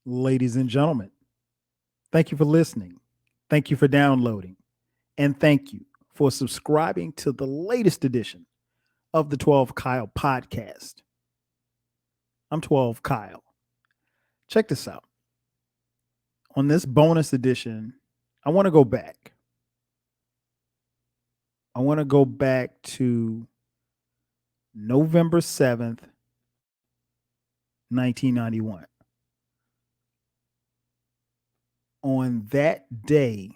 Ladies and gentlemen, thank you for listening. Thank you for downloading. And thank you for subscribing to the latest edition of the 12 Kyle podcast. I'm 12 Kyle. Check this out. On this bonus edition, I want to go back. I want to go back to November 7th, 1991. On that day,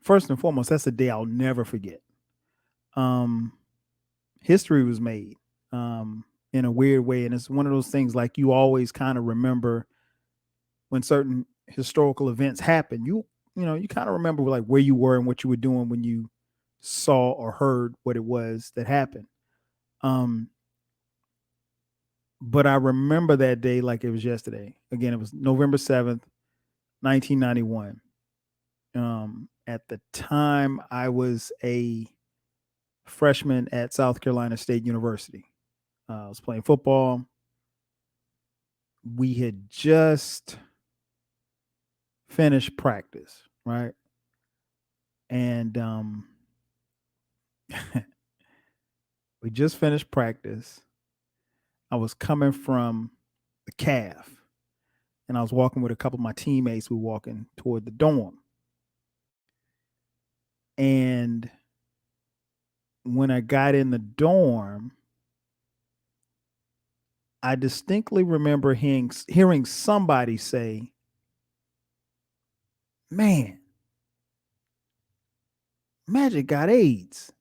first and foremost, that's a day I'll never forget. Um, History was made in a weird way. And it's one of those things like you always kind of remember when certain historical events happen. You kind of remember like where you were and what you were doing when you saw or heard what it was that happened. Um, but I remember that day like it was yesterday. Again, it was November 7th, 1991. At the time, I was a freshman at South Carolina State University. I was playing football. We had just finished practice, right? And we just finished practice. I was coming from the calf, and I was walking with a couple of my teammates. We were walking toward the dorm. And when I got in the dorm, I distinctly remember hearing somebody say, "Man, Magic got AIDS."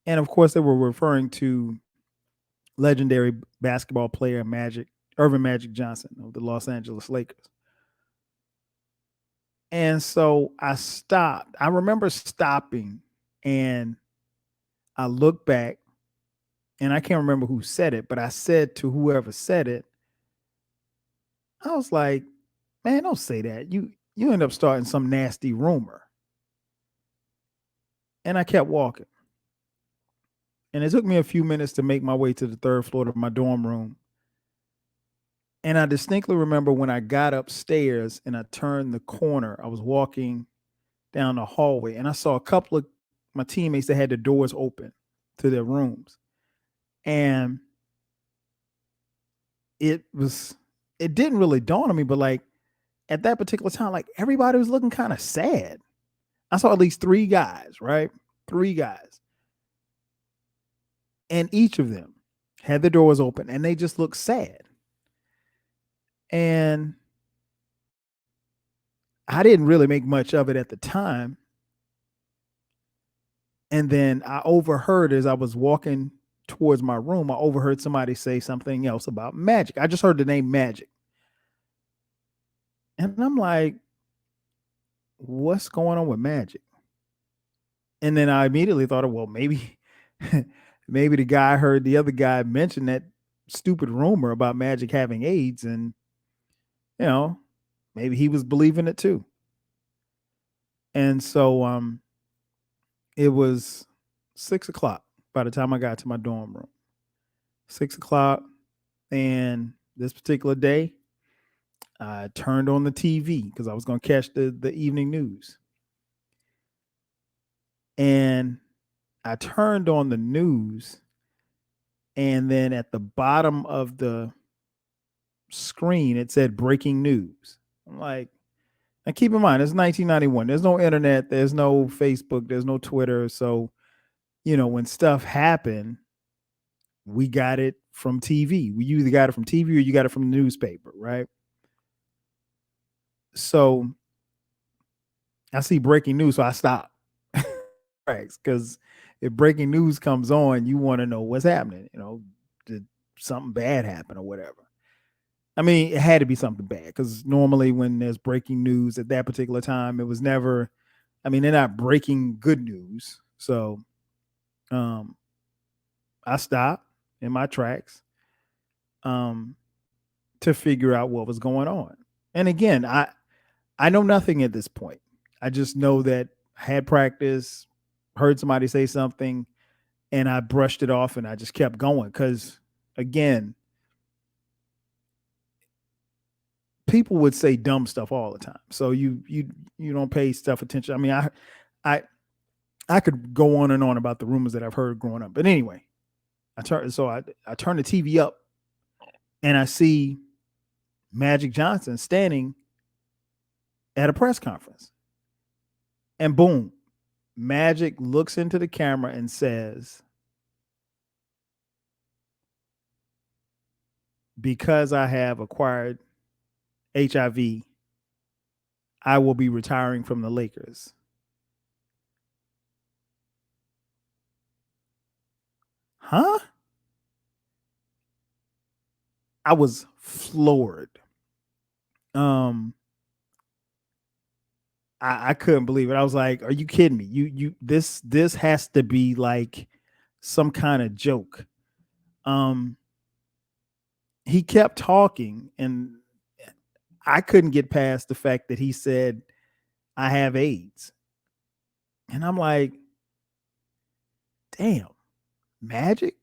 And of course, they were referring to legendary basketball player Irvin Magic Johnson of the Los Angeles Lakers. And so I stopped. I remember stopping and I looked back and I can't remember who said it, but I said to whoever said it, I was like, man, don't say that. You end up starting some nasty rumor. And I kept walking. And it took me a few minutes to make my way to the third floor of my dorm room. And I distinctly remember when I got upstairs and I turned the corner, I was walking down the hallway and I saw a couple of my teammates that had the doors open to their rooms. And it was, it didn't really dawn on me, but like at that particular time, like everybody was looking kind of sad. I saw at least three guys, right? Three guys. And each of them had the doors open and they just looked sad. And I didn't really make much of it at the time. And then I overheard as I was walking towards my room, I overheard somebody say something else about Magic. I just heard the name Magic. And I'm like, what's going on with Magic? And then I immediately thought, well, maybe maybe the guy heard the other guy mention that stupid rumor about Magic having AIDS and you know, maybe he was believing it too. And so it was 6 o'clock by the time I got to my dorm room. 6 o'clock. And this particular day, I turned on the TV because I was going to catch the evening news. And I turned on the news. And then at the bottom of the screen, it said breaking news. I'm like, now keep in mind, it's 1991. There's no internet, there's no Facebook, there's no Twitter. So, when stuff happened, we got it from TV. We either got it from TV or you got it from the newspaper, right? So I see breaking news, so I stop. Because if breaking news comes on, you want to know what's happening. Did something bad happen or whatever? I mean, it had to be something bad because normally when there's breaking news at that particular time, it was never. I mean, they're not breaking good news. So, um, I stopped in my tracks, um, to figure out what was going on. And again, I know nothing at this point. I just know that I had practice, heard somebody say something, and I brushed it off and I just kept going because again, people would say dumb stuff all the time. So you don't pay stuff attention. I mean, I I could go on and on about the rumors that I've heard growing up. But anyway, I turn the TV up and I see Magic Johnson standing at a press conference. And boom, Magic looks into the camera and says, "Because I have acquired HIV, I will be retiring from the Lakers." Huh? I was floored. Um, I couldn't believe it. I was like, "Are you kidding me? This has to be like some kind of joke." Um, he kept talking, and I couldn't get past the fact that he said, "I have AIDS," and I'm like, "Damn, Magic,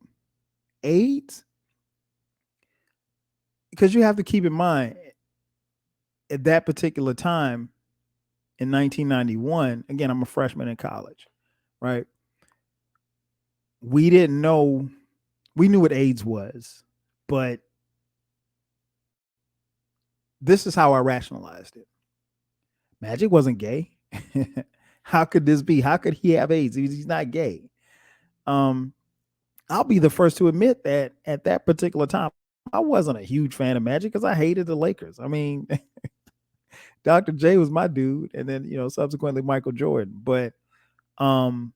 AIDS?" Because you have to keep in mind at that particular time in 1991. Again, I'm a freshman in college, right? We didn't know. We knew what AIDS was, but this is how I rationalized it. Magic wasn't gay. How could this be? How could he have AIDS? He's not gay. Um, I'll be the first to admit that at that particular time, I wasn't a huge fan of Magic because I hated the Lakers. I mean, Dr. J was my dude, and then subsequently Michael Jordan. Um,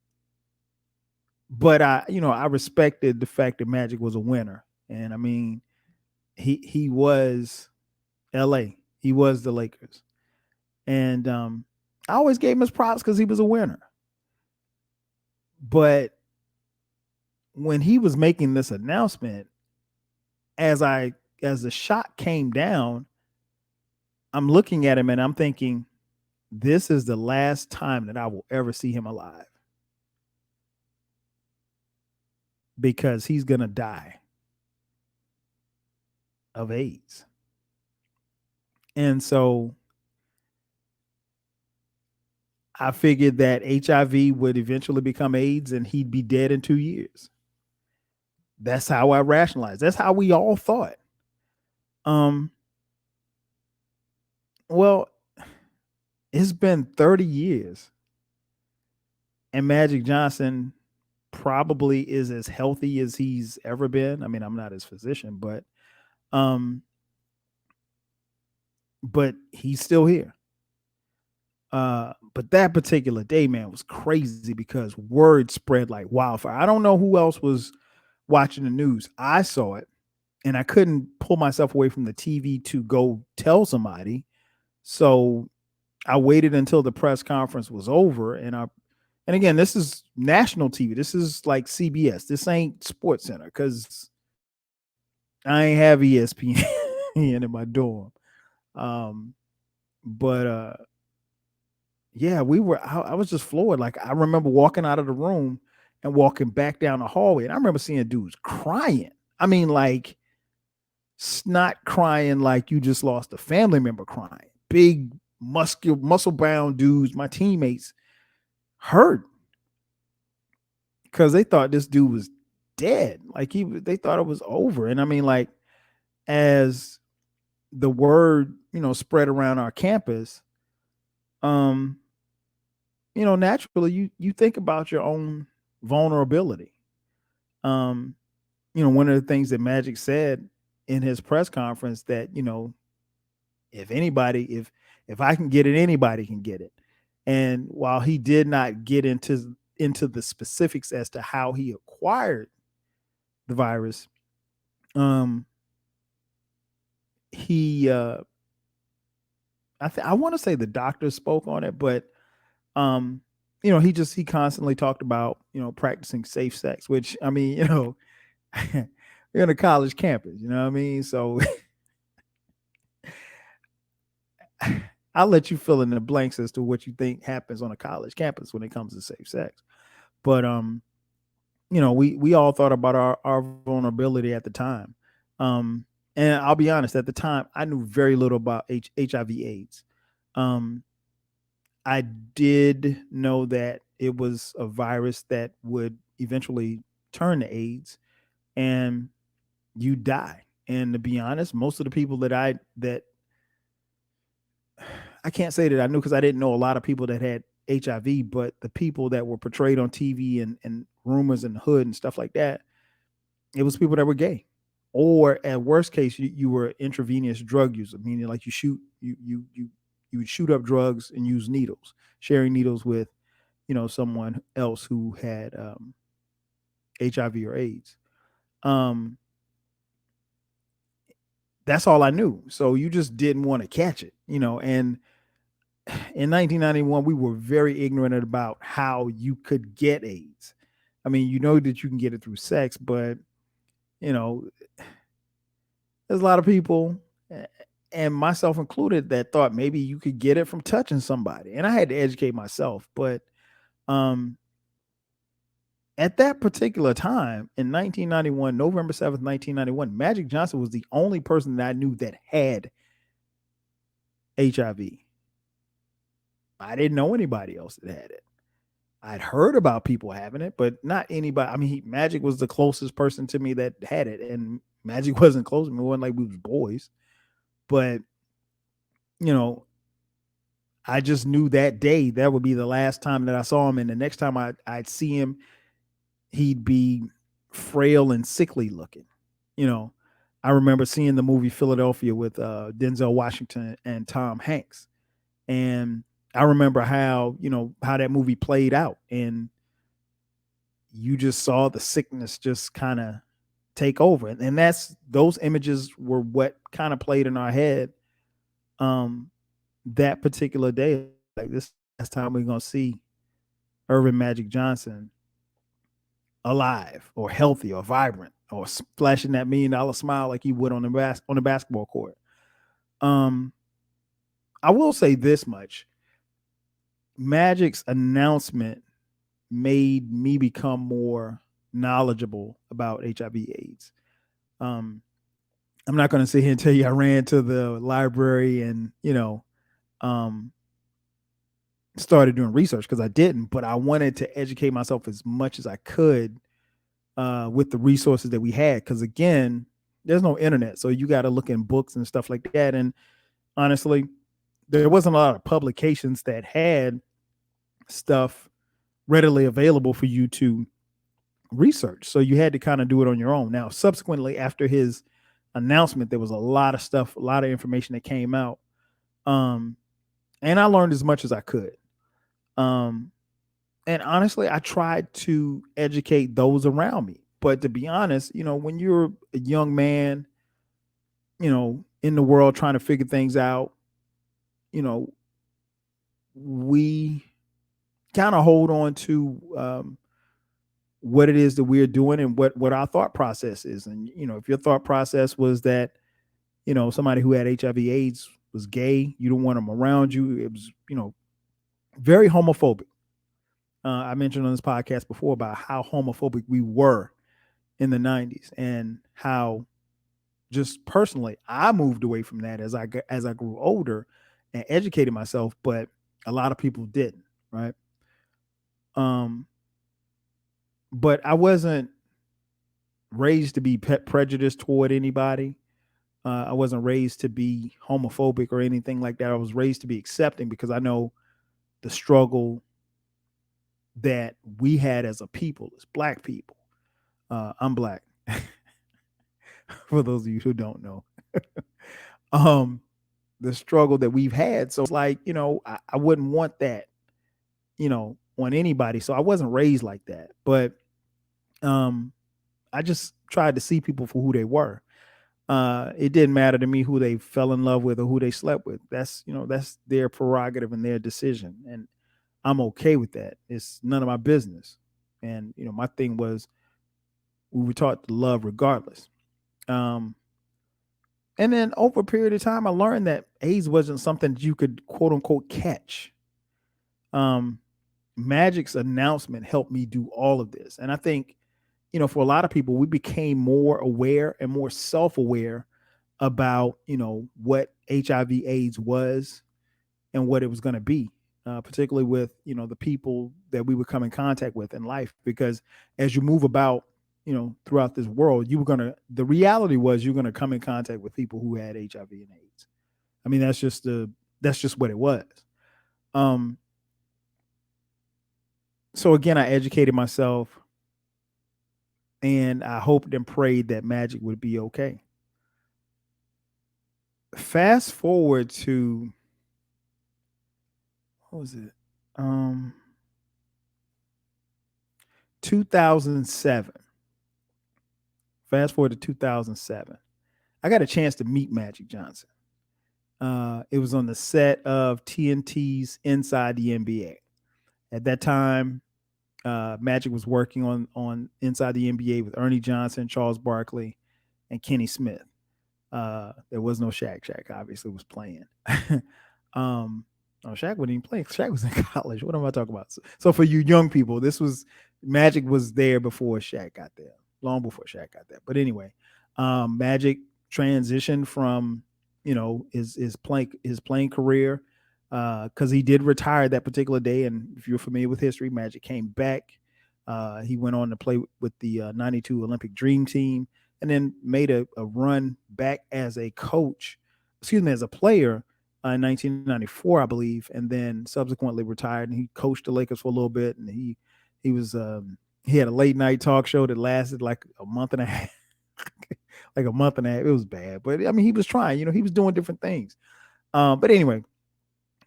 but I respected the fact that Magic was a winner, and I mean, he was L.A. He was the Lakers. And I always gave him his props because he was a winner. But when he was making this announcement, as the shot came down, I'm looking at him and I'm thinking, this is the last time that I will ever see him alive. Because he's gonna die of AIDS. And so I figured that HIV would eventually become AIDS and he'd be dead in 2 years. That's how I rationalized. That's how we all thought. Um, well, it's been 30 years and Magic Johnson probably is as healthy as he's ever been. I mean, I'm not his physician, um but he's still here. But that particular day, man, was crazy because word spread like wildfire. I don't know who else was watching the news. I saw it and I couldn't pull myself away from the TV to go tell somebody. So I waited until the press conference was over and again, this is national TV. This is like CBS. This ain't Sports Center because I ain't have ESPN in my dorm. But yeah, I was just floored. Like I remember walking out of the room and walking back down the hallway, and I remember seeing dudes crying. I mean, like snot crying, like you just lost a family member crying. Big muscle bound dudes, my teammates, hurt because they thought this dude was dead. Like they thought it was over. And I mean, like as the word spread around our campus, um, naturally you think about your own vulnerability. Um, one of the things that Magic said in his press conference that if anybody, if I can get it, anybody can get it. And while he did not get into the specifics as to how he acquired the virus, um, he I want to say the doctor spoke on it, but he constantly talked about practicing safe sex, which I mean, you're in a college campus, you know what I mean? So I'll let you fill in the blanks as to what you think happens on a college campus when it comes to safe sex. But we all thought about our vulnerability at the time. And I'll be honest, at the time, I knew very little about HIV/AIDS. Um, I did know that it was a virus that would eventually turn to AIDS, and you die. And to be honest, most of the people that I can't say that I knew because I didn't know a lot of people that had HIV, but the people that were portrayed on TV and rumors in the hood and stuff like that, it was people that were gay. Or at worst case, you were intravenous drug user, meaning like you would shoot up drugs and use needles, sharing needles with someone else who had HIV or AIDS. Um, that's all I knew. So you just didn't want to catch it, and in 1991, we were very ignorant about how you could get AIDS. I mean, you know that you can get it through sex, but you know, there's a lot of people, and myself included, that thought maybe you could get it from touching somebody. And I had to educate myself. But um, at that particular time in 1991, November 7th, 1991, Magic Johnson was the only person that I knew that had HIV. I didn't know anybody else that had it. I'd heard about people having it, but not anybody. I mean, Magic was the closest person to me that had it, and Magic wasn't close to me. It wasn't like we was boys, but you know, I just knew that day that would be the last time that I saw him, and the next time I'd see him, he'd be frail and sickly looking. You know, I remember seeing the movie Philadelphia with Denzel Washington and Tom Hanks, and I remember how that movie played out, and you just saw the sickness just kind of take over, and those images were what kind of played in our head um that particular day. Like, this last time we're gonna see Irvin Magic Johnson alive or healthy or vibrant or flashing that $1 million smile like he would on the basketball court. um I will say this much: Magic's announcement made me become more knowledgeable about HIV/AIDS. um I'm not going to sit here and tell you I ran to the library and um started doing research, because I didn't, but I wanted to educate myself as much as I could with the resources that we had. Because again, there's no internet, so you got to look in books and stuff like that. And honestly, there wasn't a lot of publications that had stuff readily available for you to research. So you had to kind of do it on your own. Now, subsequently, after his announcement, there was a lot of stuff, a lot of information that came out. Um, and I learned as much as I could. Um, and honestly, I tried to educate those around me. But to be honest, when you're a young man, in the world trying to figure things out, you know, we kind of hold on to what it is that we're doing and what our thought process is. And if your thought process was that somebody who had HIV/AIDS was gay, you don't want them around you, it was very homophobic. I mentioned on this podcast before about how homophobic we were in the 90s, and how just personally I moved away from that as I grew older and educated myself, but a lot of people didn't, right? Um, but I wasn't raised to be prejudiced toward anybody. I wasn't raised to be homophobic or anything like that. I was raised to be accepting, because I know the struggle that we had as a people, as Black people. I'm Black, for those of you who don't know. um, the struggle that we've had. So it's like, I wouldn't want that, on anybody. So I wasn't raised like that. But um, I just tried to see people for who they were. It didn't matter to me who they fell in love with or who they slept with. That's their prerogative and their decision, and I'm okay with that. It's none of my business. And my thing was, we were taught to love regardless. Um, and then over a period of time, I learned that AIDS wasn't something that you could quote unquote catch. Um, Magic's announcement helped me do all of this, and I think for a lot of people, we became more aware and more self-aware about, what HIV/AIDS was and what it was going to be, particularly with, the people that we would come in contact with in life. Because as you move about, throughout this world, the reality was you're going to come in contact with people who had HIV and AIDS. I mean, that's just what it was. Um, so again, I educated myself, and I hoped and prayed that Magic would be okay. Fast forward to, what was it? Um 2007. Fast forward to 2007. I got a chance to meet Magic Johnson. It was on the set of TNT's Inside the NBA. At that time, Magic was working on Inside the NBA with Ernie Johnson, Charles Barkley, and Kenny Smith. There was no Shaq. Shaq obviously was playing. No, Shaq wasn't even playing. Shaq was in college. What am I talking about? So for you young people, Magic was there before Shaq got there, long before Shaq got there. But anyway, Magic transitioned from his playing career, because he did retire that particular day. And if you're familiar with history, Magic came back. He went on to play with the '92 Olympic Dream Team, and then made a run back as a coach, as a player, in 1994, I believe, and then subsequently retired. And he coached the Lakers for a little bit, and he had a late night talk show that lasted like a month and a half. Like a month and a half. It was bad, but I mean, he was trying. He was doing different things. But anyway,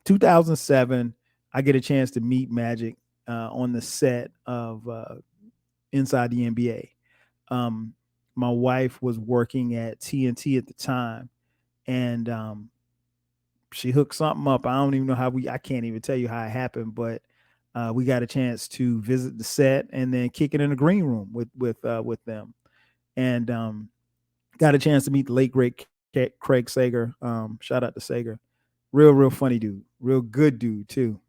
2007, I get a chance to meet Magic on the set of Inside the NBA. My wife was working at TNT at the time, and she hooked something up. I don't even know I can't even tell you how it happened, but we got a chance to visit the set and then kick it in the green room with them, and got a chance to meet the late great Craig Sager. Shout out to Sager, real funny dude, real good dude too.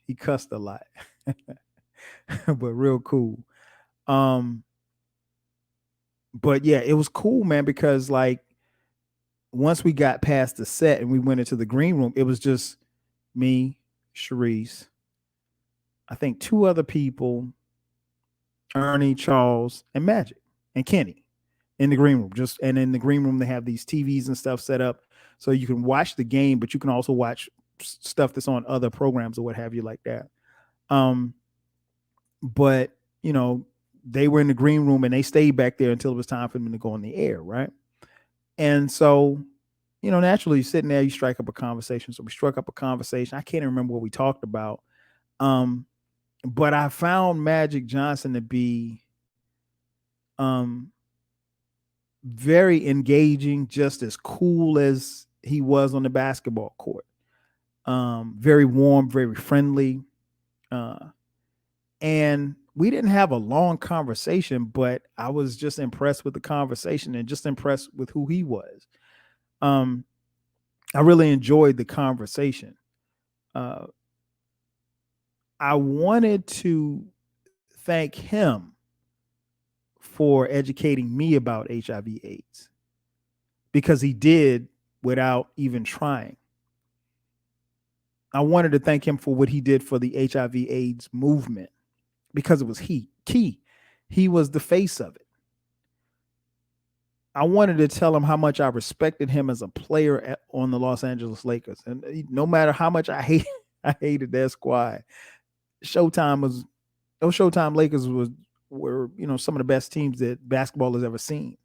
He cussed a lot, but real cool. But yeah, it was cool, man, because like once we got past the set and we went into the green room, it was just me, Sharice, I think two other people, Ernie, Charles, and Magic, and Kenny in the green room. And in the green room they have these TVs and stuff set up so you can watch the game, but you can also watch stuff that's on other programs or what have you like that. But they were in the green room and they stayed back there until it was time for them to go on the air, right? And so, naturally sitting there, you strike up a conversation. So we struck up a conversation. I can't even remember what we talked about. But I found Magic Johnson to be very engaging, just as cool as he was on the basketball court. Very warm, very friendly. And we didn't have a long conversation, but I was just impressed with the conversation and just impressed with who he was. I really enjoyed the conversation. I wanted to thank him for educating me about HIV/AIDS, because he did without even trying. I wanted to thank him for what he did for the HIV/AIDS movement, because it was key. He was the face of it. I wanted to tell him how much I respected him as a player on the Los Angeles Lakers, and no matter how much I hated their squad, those Showtime Lakers were some of the best teams that basketball has ever seen.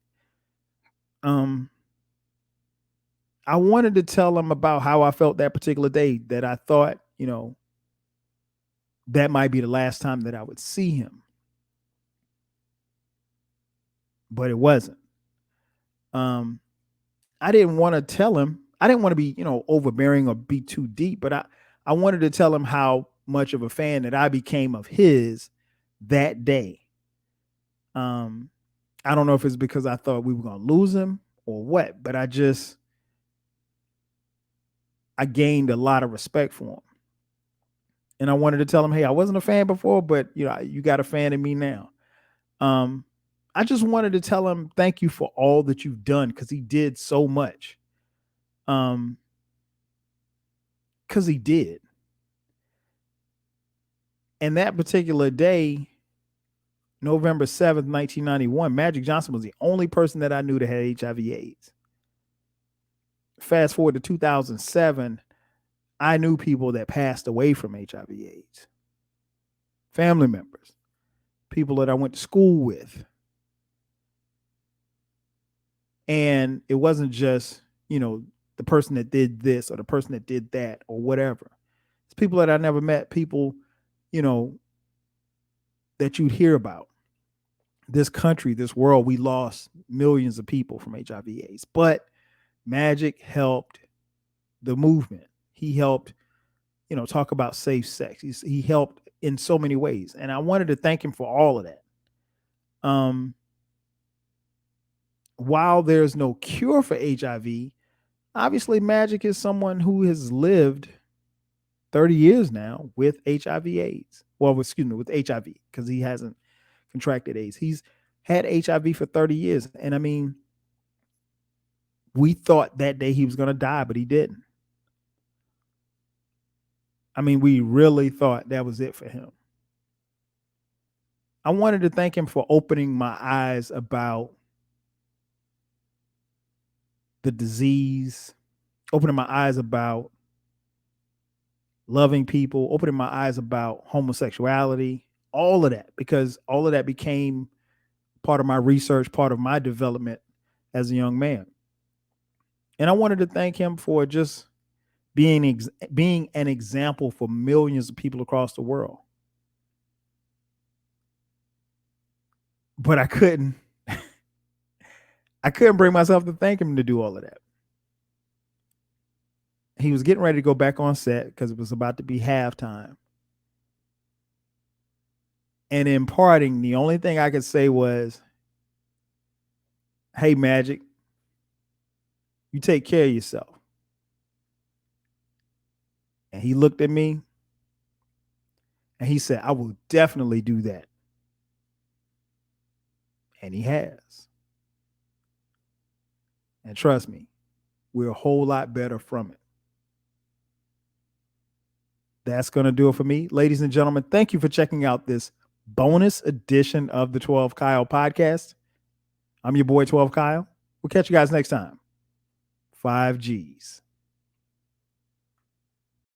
I wanted to tell him about how I felt that particular day, that I thought, that might be the last time that I would see him. But it wasn't. I didn't want to tell him. I didn't want to be, overbearing or be too deep, but I wanted to tell him how much of a fan that I became of his that day. I don't know if it's because I thought we were going to lose him or what, but I gained a lot of respect for him. And I wanted to tell him, hey, I wasn't a fan before, but you got a fan in me now. I just wanted to tell him thank you for all that you've done, because he did so much. Because he did. And that particular day, November 7th, 1991, Magic Johnson was the only person that I knew that had HIV/AIDS. Fast forward to 2007, I knew people that passed away from HIV/AIDS. Family members, people that I went to school with. And it wasn't just, the person that did this or the person that did that or whatever. It's people that I never met, people, that you'd hear about. This country, this world, we lost millions of people from HIV/AIDS. But Magic helped the movement. He helped, talk about safe sex. He helped in so many ways. And I wanted to thank him for all of that. While there's no cure for HIV, obviously Magic is someone who has lived 30 years now with HIV/AIDS. Well, excuse me, with HIV, because he hasn't contracted AIDS. He's had HIV for 30 years. And I mean, we thought that day he was going to die, but he didn't. I mean, we really thought that was it for him. I wanted to thank him for opening my eyes about the disease, opening my eyes about loving people, opening my eyes about homosexuality, all of that, because all of that became part of my research, part of my development as a young man. And I wanted to thank him for just being an example for millions of people across the world. But I couldn't bring myself to thank him to do all of that. He was getting ready to go back on set because it was about to be halftime. And in parting, the only thing I could say was, hey, Magic, you take care of yourself. And he looked at me and he said, I will definitely do that. And he has. And trust me, we're a whole lot better from it. That's going to do it for me. Ladies and gentlemen, thank you for checking out this bonus edition of the 12 Kyle podcast. I'm your boy, 12 Kyle. We'll catch you guys next time. 5 Gs.